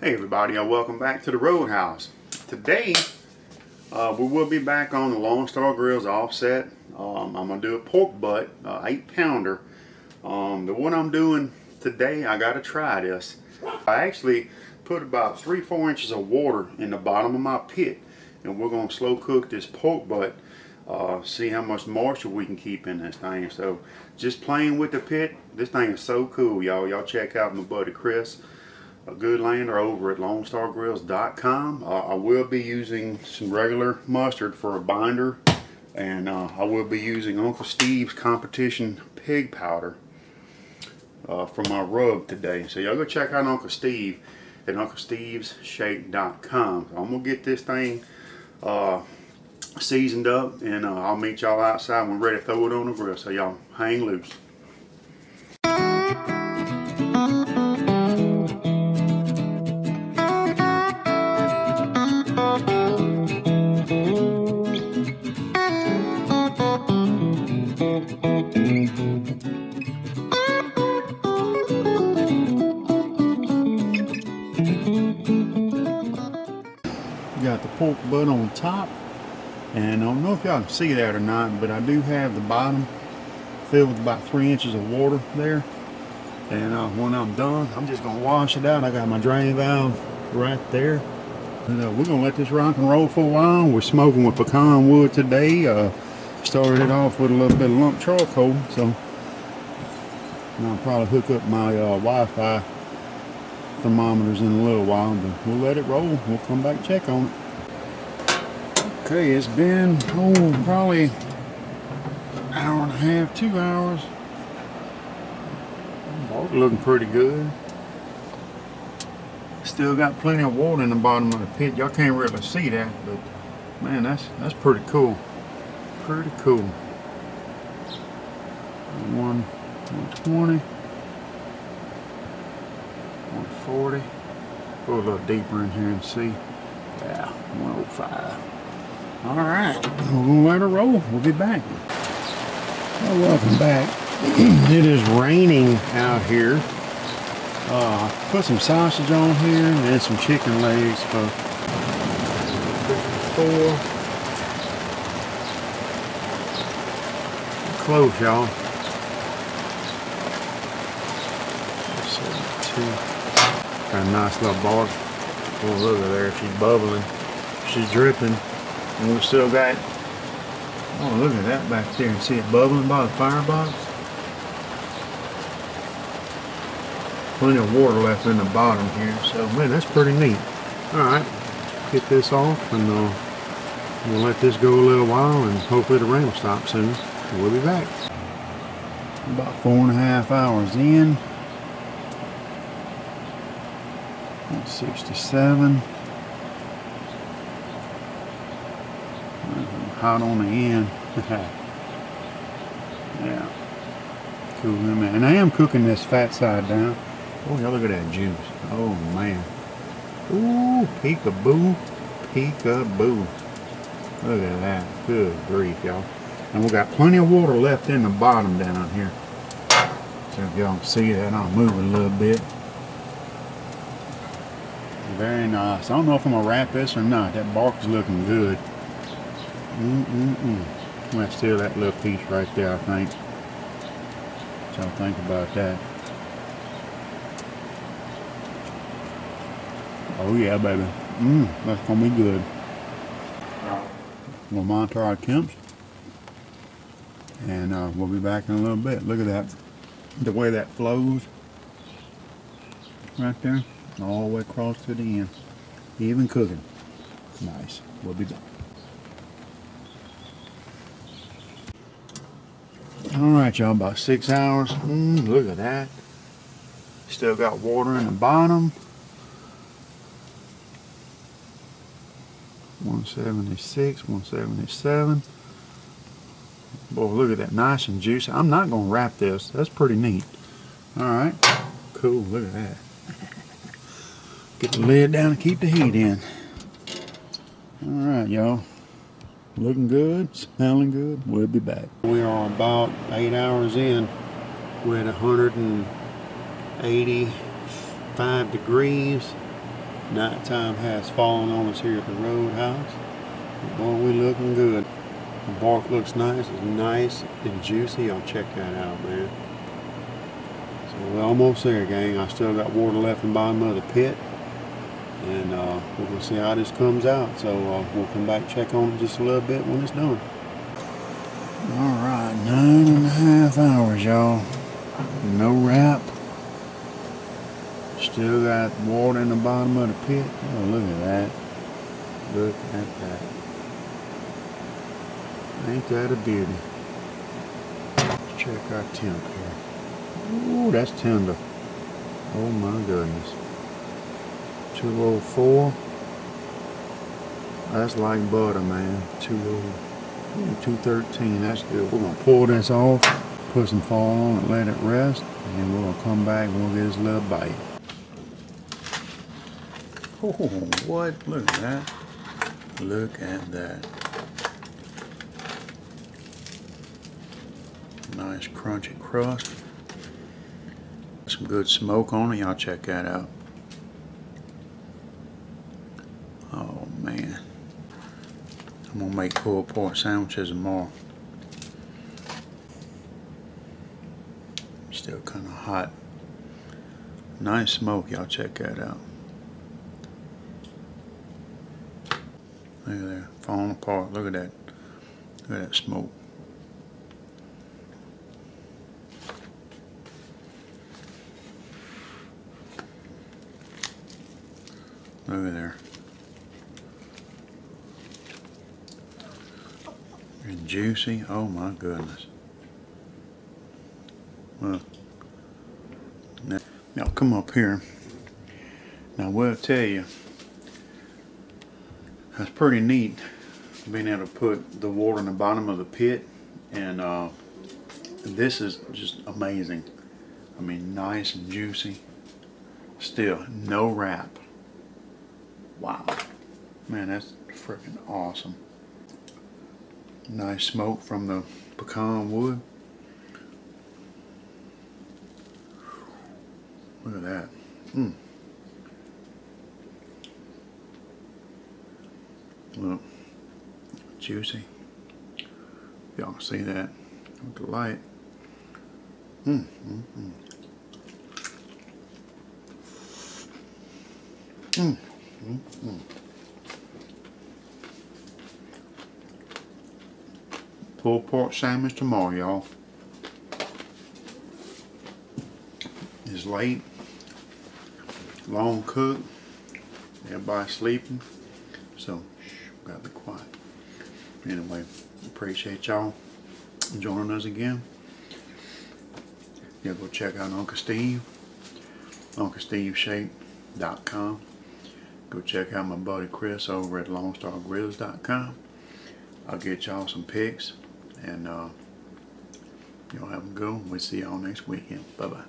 Hey everybody, welcome back to the Roadhouse. Today we will be back on the Lone Star Grill's Offset. I'm going to do a pork butt, 8-pounder. But what I'm doing today, I got to try this. I actually put about 3-4 inches of water in the bottom of my pit, and we're going to slow cook this pork butt. See how much moisture we can keep in this thing. So just playing with the pit, this thing is so cool, y'all. Y'all check out my buddy Chris, a good lander over at LoneStarGrills.com. I will be using some regular mustard for a binder, and I will be using Uncle Steve's competition pig powder for my rub today. So y'all go check out Uncle Steve at UncleStevesShake.com. So I'm gonna get this thing seasoned up, and I'll meet y'all outside when we're ready to throw it on the grill. So y'all hang loose. Got the pork butt on top, and I don't know if y'all can see that or not, but I do have the bottom filled with about 3 inches of water there. And when I'm done, I'm just gonna wash it out. I got my drain valve right there, and we're gonna let this rock and roll for a while. We're smoking with pecan wood today. Started it off with a little bit of lump charcoal, so I'll probably hook up my Wi-Fi thermometers in a little while, but we'll let it roll. We'll come back and check on it. Okay, it's been probably an hour and a half, 2 hours. Looking pretty good. Still got plenty of water in the bottom of the pit. Y'all can't really see that, but man, that's pretty cool. Pretty cool. 120. 140. Go a little deeper in here and see. Yeah, 105. All right, we're gonna let her roll. We'll be back. Well, welcome back. It is raining out here. Put some sausage on here and some chicken legs for 54. Close, y'all. 72. Got a nice little bark. Oh, look at there. She's bubbling. She's dripping. And we still got, oh, look at that back there. See it bubbling by the firebox? Plenty of water left in the bottom here. So, man, that's pretty neat. Alright, get this off, and we'll let this go a little while, and hopefully the rain will stop soon. We'll be back. About 4.5 hours in. 67. Hot on the end. Yeah. Cool, man. And I am cooking this fat side down. Oh, y'all look at that juice. Oh, man. Ooh, peekaboo. Peekaboo. Look at that. Good grief, y'all. And we got plenty of water left in the bottom down here. So if y'all can see that, I'll move it a little bit. Very nice. I don't know if I'm gonna wrap this or not. That bark is looking good. Let's steal that little piece right there, I think. What y'all think about that? Oh yeah, baby. That's gonna be good. We'll monitor our temps, and we'll be back in a little bit. Look at that, the way that flows right there, all the way across to the end. Even cooking. Nice. We'll be back. Alright, y'all, about 6 hours. Look at that. Still got water in the bottom. 176, 177. Boy, look at that, nice and juicy. I'm not going to wrap this. That's pretty neat. Alright, cool, look at that. Get the lid down and keep the heat in. Alright, y'all. Looking good, smelling good. We'll be back. We are about 8 hours in. We're at 185 degrees. Nighttime has fallen on us here at the Roadhouse. Boy, we looking good. The bark looks nice. It's nice and juicy. Y'all check that out, man. So we're almost there, gang. I still got water left in the bottom of the pit. And we're going to see how this comes out. So we'll come back check on it just a little bit when it's done. Alright, 9.5 hours, y'all. No wrap. Still got water in the bottom of the pit. Oh, look at that. Look at that. Ain't that a beauty? Let's check our temp here. Ooh, that's tender. Oh my goodness. 204. That's like butter, man. 213. That's good. We're gonna pull this off, put some foil on it, let it rest, and we're gonna come back and we'll get this little bite. Oh, what? Look at that. Look at that. Nice crunchy crust. Some good smoke on it. Y'all check that out. Oh man. I'm gonna make pulled pork sandwiches tomorrow. Still kind of hot. Nice smoke. Y'all check that out. Look at that, falling apart. Look at that. Look at that smoke. Look at there. And juicy. Oh my goodness. Well, now come up here. Now we'll tell you. That's pretty neat being able to put the water in the bottom of the pit, and this is just amazing. I mean, nice and juicy. Still no wrap. Wow, man, that's freaking awesome. Nice smoke from the pecan wood. Look at that. Look, juicy. Y'all can see that with the light. Pulled pork sandwich tomorrow, y'all. It's late, long cook, everybody's sleeping, so gotta be quiet. Anyway, appreciate y'all joining us again. Yeah, go check out Uncle Steve, UncleSteveShape.com. Go check out my buddy Chris over at LongStarGrills.com. I'll get y'all some pics, and y'all have a good one. We'll see y'all next weekend. Bye bye.